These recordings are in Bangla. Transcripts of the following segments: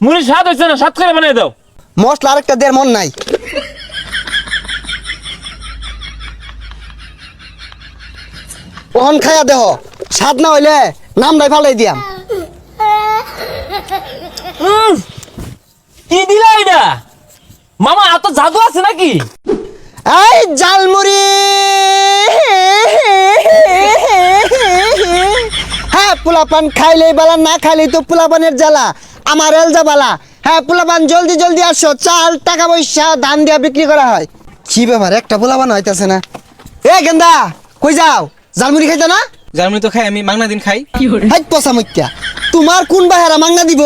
মুড়ি স্বাদ হইছে না, স্বাদ করে বানাই দাও। মশলা আরেকটা দেড় মন নাই। ওহন খায়া দেহ, স্বাদ না হইলে নামটাই ফালাই দিয়াম। কি দিলা এটা? মামা এত জাদু আছে নাকি? এই জালমুড়ি, হ্যাঁ পোলাপান খাইলেই বালা, না খাইলেই তো পোলাপানের জ্বালা। আমার এলজা বালা। হ্যাঁ পোলাপান জলদি জলদি আসো, চাল টাকা পয়সা ধান দিয়া বিক্রি করা হয়। কি ব্যাপার, একটা পোলাপান হইতাছে না। এ গেন্দা কই যাও? জালমুড়ি খাইতো না? জার্মানি তো খাই, আমি মাংনা দিন খাই। হাই পচা মইত্যা, তোমার কোন বাহারা মাংনা দিব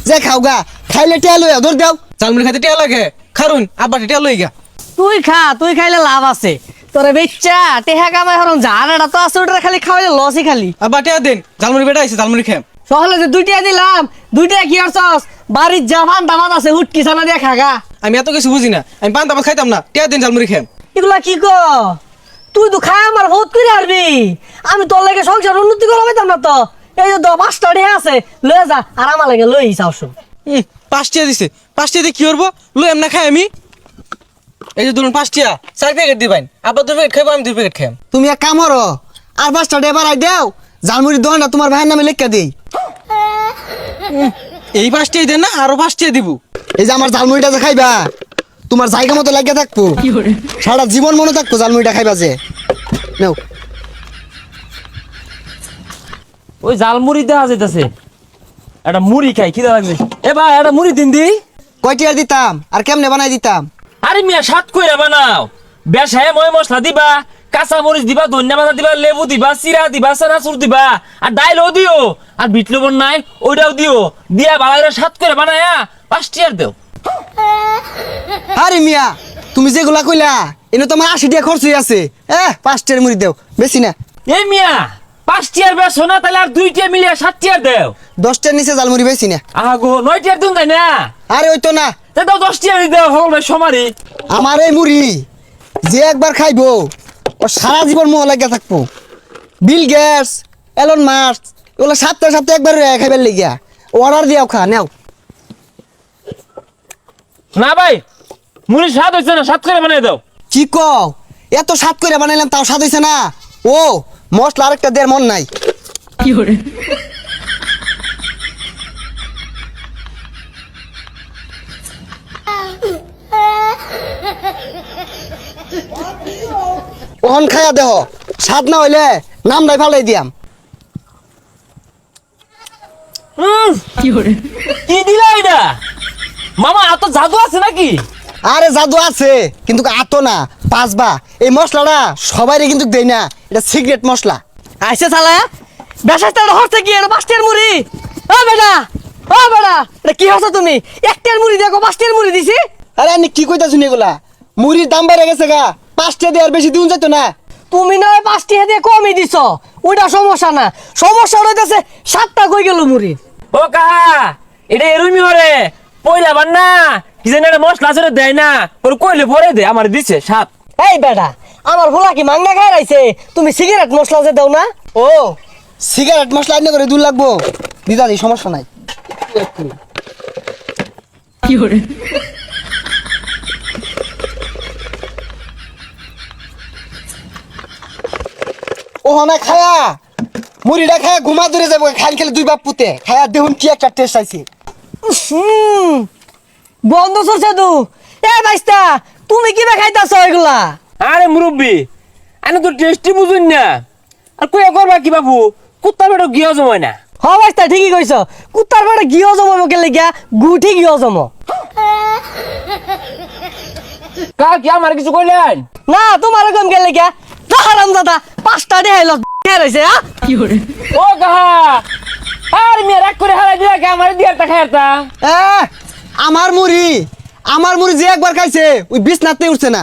যে খাওগা? খাইলে টেয়া লইয়া ধর দাও। জার্মানি খাইতে টিয়া লাগে, খারুন আব্বা টিয়া লই গা। তুই খা, তুই খাইলে লাভ আছে। তোরে বেচ্চা টেহা কামাই হরং জানাটা তো আছে, ওটা খালি খাওয়াইলে লসই খালি। আব্বা টিয়া দেন, জার্মানি বেটা আইছে, জার্মানি খাম। সহলে যে দুইটা দিলাম, দুইটা কি করছস? বাড়ির জাফান দামাত আছে, হুটকি ছানা দিয়ে খাগা। আমি এত কিছু বুঝি না, আমি পান তামাক খাইতাম না, টিয়া দেন জার্মানি খাম। এগুলা কি ক? তুই তো খায় আমার বহুত করে হারবি। আমি তোর লাগে সংসার উন্নতি করা পাইতাম না তো। এই যে 5টা টেহা আছে, লয়ে যা, আর আমার লাগে লই যাও শুন। 5 টিয়া দিছে, 5 টিয়া দিয়ে কি করবো? লই এমনা খাই আমি। এই যে ধরুন 5 টিয়া 4 প্যাকেট দিবেন, আব্বা 2 প্যাকেট খাইবো, আমি 2 প্যাকেট খাম। তুমি এক কাম করো, আর 5টা ডে বাড়াই দেও, জালমুড়ির দোকানটা তোমার ভাইয়ের নামে লেখা দেই। এই 5 টিয়া দেন না, আরো 5 টিয়া দিব। এই যে আমার জালমুড়িটা যে খাইবা, তোমার জায়গা মতো লাগিয়ে থাকবো, সারা জীবন মনে থাকবো জালমুড়িটা খাইবা যে। নাও। ওই জাল মুড়ি দেওয়া যাইতেছে, একটা মুড়ি খাই, খিদা লাগছে। এ ভাই একটা মুড়ি দিন দি। কয়টি আর দিতাম, আর কেমনে বানাই দিতাম? আরে মিয়া স্বাদ কইরা বানাও। বেশায় ময় মশলা দিবা, কাঁচা মরিচ দিবা, ধনিয়া পাতা দিবা, লেবু দিবা, চিরা দিবা, চানাচুর দিবা, আর ডাইলও দিও, আর বিট লবণ নাই ওইটাও দিও, দিয়া বালাইরা স্বাদ করে বানায়া 5 টিয়ার দেও। আরে মিয়া, তুমি যেগুলা কইলা এনে তোমার 80 টাকা খরচই আছে। 5টার মুড়ি দেও, বেশি না। এ মিয়া 5 টিয়ার বেশো না, তাহলে আর 2 টিয়া মিলিয়ে 7 টিয়ার দেও। 10টার নিচে জালমুড়ি বেশি না। আগো 9 টিয়ার দিন তাই না? আরে ওই তো না, তা দাও 10 টিয়ারই দেও, হল ভাই সমারি। আমার এই মুড়ি যে একবার খাইবো ও সারা জীবন মোহ লাগিয়া থাকবো। বিল গেটস, এলন মাস্ক ওগুলো সপ্তাহে সপ্তাহে একবার খাইবার লেগিয়া অর্ডার দিয়াও খা নাও। না ভাই মুড়ি স্বাদ হইছে না, স্বাদ করে বানাই দাও। কি কও? এত স্বাদ করে বানাইলাম তাও স্বাদ হইছে না? ও মশলা আরেকটা দেড় মন নাই। ওহন খায়া দেহ, স্বাদ না হইলে নামটাই ফালাই দিয়াম। কি দিলা এটা? মামা এত জাদু আছে নাকি? আরে জাদু আছে, কিন্তু আতো না পাঁচবা। এই মশলাটা সবাইরে কিন্তু দেই না, এটা সিক্রেট মশলা। আইসে শালা, বেশাটা হরতে কি এটা 5টার মুড়ি? ও বেটা, ও বেটা, এটা কি হচ্ছে তুমি? 1টার মুড়ি দেখো 5টার মুড়ি দিছি। আরে আমি কি কইতাছ এগুলা? মুড়ির দাম বেড়ে গেছে গা, 5টা দিয়ে আর বেশি দিন যেত না। তুমি না 5টা দিয়ে কমই দিছ, ওইটা সমস্যা না। সমস্যা হইতেছে 7টা কই গেল মুড়ি। ও কাহা এটা এরুমি হরে পয়লা বান্না কি জানি একটা মশলা আছে দেয় না, ওর কইলে ভরে দে, আমার দিছে স্বাদ। এই বেটা, আমার ভোলা কি মাংনা খাই রাইছে? তুমি সিগারেট মশলা যে দাও না? ও সিগারেট মশলা আইনে করে দূর লাগবো, দিদাদি সমস্যা নাই। ও না খায়া মুড়িটা খায়া ঘুমা ধরে যাবো, খাইল খেলে 2 বাপ পুতে খায়া দেখুন কি একটা টেস্ট আইছে। বন্ধ চলছে তু। এ ভাইস্তা, তুমি কি খাইতাছ এগুলা? আরে মুরব্বি আমি তো টেস্টি বুঝুন না, আর কইয়া করবা কি বাবু? কুত্তা বেটো গিয়া জমায় না। হ ভাইস্তা ঠিকই কইছ, কুত্তার পেটে গিয়ে জমো কে লেগিয়া গুঠি গিয়ে জমো। কা কি আমার কিছু কইলেন না তোমার কম কে লেগিয়া হারাম দাদা 5টা দেখাইল রয়েছে। ও কাহা আর মেয়ে রাগ করে হারাই দিলা, আমার দিয়ে একটা খাইতা। আমার মুড়ি যে একবার খাইছে ওই বিছনাতে উঠছে না।